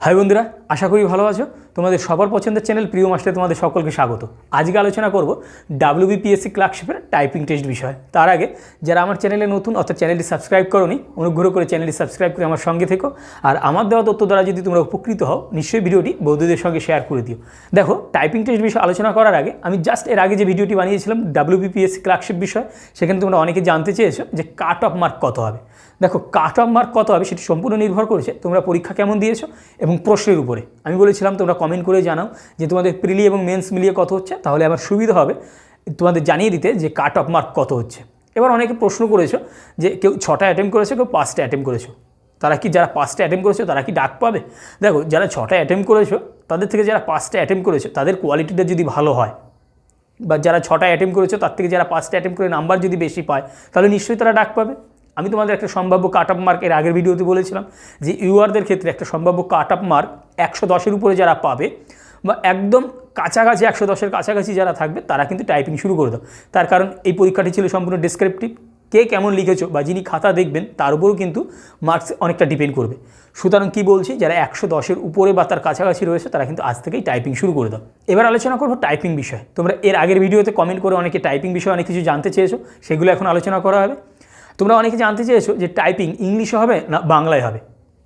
High বন্ধুরা, আশা করি ভালো আছো। তোমাদের সবার পছন্দের চ্যানেল প্রিয় মাস্টারে তোমাদের সকলকে স্বাগত। আজকে আলোচনা করব Wbpsc ক্লার্কশিপের টাইপিং টেস্ট বিষয়। তার আগে যারা আমার চ্যানেলে নতুন অর্থাৎ চ্যানেলটি সাবস্ক্রাইব করোনি, অনুগ্রহ করে চ্যানেলটি সাবস্ক্রাইব করে আমার সঙ্গে থেকো। আর আমার দেওয়া তথ্য দ্বারা যদি তোমরা উপকৃত হও, নিশ্চয়ই ভিডিওটি বন্ধুদের সঙ্গে শেয়ার করে দিও। দেখো, টাইপিং টেস্ট বিষয়ে আলোচনা করার আগে আমি জাস্ট এর আগে যে ভিডিওটি বানিয়েছিলাম Wbpsc ক্লার্কশিপ বিষয়, সেখানে তোমরা অনেকে জানতে চেয়েছো যে কাট অফ মার্ক কত হবে। দেখো, কাট অফ মার্ক কত হবে সেটি সম্পূর্ণ নির্ভর করেছে তোমরা পরীক্ষা কেমন দিয়েছো এবং প্রশ্নের উপরে। আমি বলেছিলাম তোমরা কমেন্ট করে জানাও যে তোমাদের প্রিলি এবং মেন্স মিলিয়ে কত হচ্ছে, তাহলে আমার সুবিধা হবে তোমাদের জানিয়ে দিতে যে কাট অফ মার্ক কত হচ্ছে। এবার অনেকে প্রশ্ন করেছো যে কেউ 6টা অ্যাটেম্প করেছো, কেউ 5টা অ্যাটেম্প করেছো, তারা কি যারা 5টা অ্যাটেম্প করেছো তারা কি ডাক পাবে? দেখো, যারা 6টা অ্যাটেম্প করেছো তাদের থেকে যারা 5টা অ্যাটেম্প করেছো তাদের কোয়ালিটিটা যদি ভালো হয়, বা যারা 6টা অ্যাটেম্প করেছো তার থেকে যারা 5টা অ্যাটেম্প করে নাম্বার যদি বেশি পায়, তাহলে নিশ্চয়ই তারা ডাক পাবে। আমি তোমাদের একটা সম্ভাব্য কাট অফ মার্ক এর আগের ভিডিওতে বলেছিলাম যে ইউআরদের ক্ষেত্রে একটা সম্ভাব্য কাট অফ মার্ক 110-এর উপরে যারা পাবে, বা একদম কাছাকাছি 110-এর কাছাকাছি যারা থাকবে, তারা কিন্তু টাইপিং শুরু করে দাও। তার কারণ এই পরীক্ষাটি ছিল সম্পূর্ণ ডেসক্রিপটিভ। কে কেমন লিখেছো বা যিনি খাতা দেখবেন তার উপরেও কিন্তু মার্কস অনেকটা ডিপেন্ড করবে। সুতরাং কি বলছি, যারা 110-এর উপরে বা তার কাছাকাছি রয়েছে তারা কিন্তু আজ থেকেই টাইপিং শুরু করে দাও। এবার আলোচনা করবো টাইপিং বিষয়। তোমরা এর আগের ভিডিওতে কমেন্ট করে অনেকে টাইপিং বিষয়ে অনেক কিছু জানতে চেয়েছো, সেগুলো এখন আলোচনা করা হবে। তোমরা অনেকে জানতে চেয়েছো যে টাইপিং ইংলিশে হবে না বাংলায় হবে।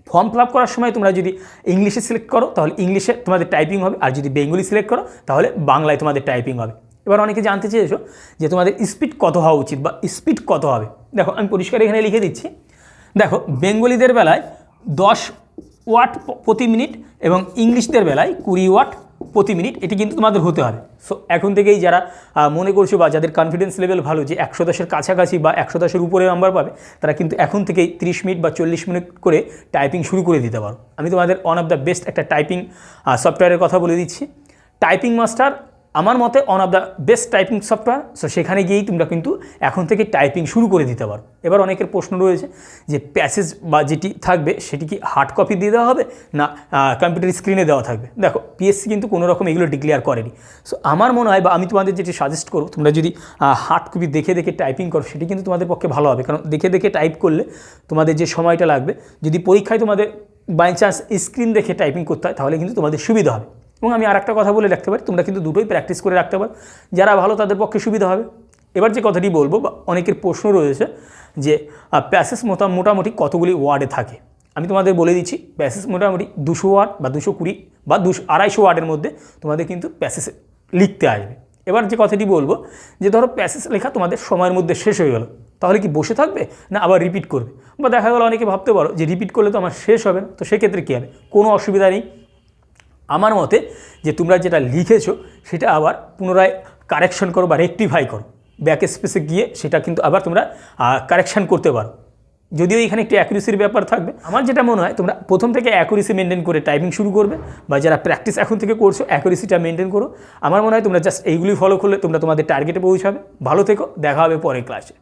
ফর্ম ফিল আপ করার সময় তোমরা যদি ইংলিশে সিলেক্ট করো তাহলে ইংলিশে তোমাদের টাইপিং হবে, আর যদি বেঙ্গলি সিলেক্ট করো তাহলে বাংলায় তোমাদের টাইপিং হবে। এবার অনেকে জানতে চেয়েছো যে তোমাদের স্পিড কত হওয়া উচিত বা স্পিড কত হবে। দেখো, আমি পরিষ্কার এখানে লিখে দিচ্ছি। দেখো, বেঙ্গলিদের বেলায় 10 ওয়াট প্রতি মিনিট এবং ইংলিশদের বেলায় 20 ওয়াট প্রতি মিনিট, এটি কিন্তু তোমাদের হতে হবে। সো এখন থেকেই যারা মনে করছো বা যাদের কনফিডেন্স লেভেল ভালো যে 110-এর কাছাকাছি বা 110-এর উপরে নাম্বার পাবে, তারা কিন্তু এখন থেকেই 30 মিনিট বা 40 মিনিট করে টাইপিং শুরু করে দিতে পারো। আমি তোমাদের ওয়ান অফ দ্য বেস্ট একটা টাইপিং সফটওয়্যারের কথা বলে দিচ্ছি, টাইপিং মাস্টার। আমার মতে one of the best typing software. So সেখানে গিয়েই তোমরা কিন্তু এখন থেকে টাইপিং শুরু করে দিতে পারো। এবার অনেকের প্রশ্ন রয়েছে যে প্যাসেজ বা যেটি থাকবে সেটি কি হার্ড কপি দিয়ে দেওয়া হবে না কম্পিউটার স্ক্রিনে দেওয়া থাকবে। দেখো, পিএসসি কিন্তু কোনো রকম এগুলো ডিক্লেয়ার করেনি। সো আমার মনে হয় বা আমি তোমাদের যেটি সাজেস্ট করব, তোমরা যদি হার্ড কপি দেখে দেখে টাইপিং করো সেটি কিন্তু তোমাদের পক্ষে ভালো হবে। কারণ দেখে দেখে টাইপ করলে তোমাদের যে সময়টা লাগবে, যদি পরীক্ষায় তোমাদের বাই চান্স স্ক্রিন দেখে টাইপিং করতে হয় তাহলে কিন্তু তোমাদের সুবিধা হবে। এবং আমি আরেকটা কথা বলে রাখতে পারি, তোমরা কিন্তু দুটোই প্র্যাকটিস করে রাখতে পারো, যারা ভালো তাদের পক্ষে সুবিধা হবে। এবার যে কথাটি বলবো, বা অনেকের প্রশ্ন রয়েছে যে প্যাসেজ মোটামুটি কতগুলি ওয়ার্ডে থাকে। আমি তোমাদের বলে দিচ্ছি, প্যাসেজ মোটামুটি 200 ওয়ার্ড বা 220 বা 250 ওয়ার্ডের মধ্যে তোমাদের কিন্তু প্যাসেজ লিখতে আসবে। এবার যে কথাটি বলবো যে ধরো প্যাসেজ লেখা তোমাদের সময়ের মধ্যে শেষ হয়ে গেল, তাহলে কি বসে থাকবে না আবার রিপিট করবে? বা দেখা গেলো অনেকে ভাবতে পারো যে রিপিট করলে তো আমার শেষ হবে না, তো সেক্ষেত্রে কী হবে? কোনো অসুবিধা নেই। আমার মতে যে তোমরা যেটা লিখেছো সেটা আবার পুনরায় কারেকশন করো বা রেকটিফাই করো, ব্যাক স্পেসে গিয়ে সেটা কিন্তু আবার তোমরা কারেকশান করতে পারো। যদিও এখানে একটু অ্যাকুরেসির ব্যাপার থাকবে। আমার যেটা মনে হয় তোমরা প্রথম থেকে অ্যাকুরেসি মেনটেন করে টাইপিং শুরু করবে, বা যারা প্র্যাকটিস এখন থেকে করছো অ্যাকুরেসিটা মেনটেন করো। আমার মনে হয় তোমরা জাস্ট এইগুলি ফলো করলে তোমরা তোমাদের টার্গেটে পৌঁছাবে। ভালো থেকো, দেখা হবে পরের ক্লাসে।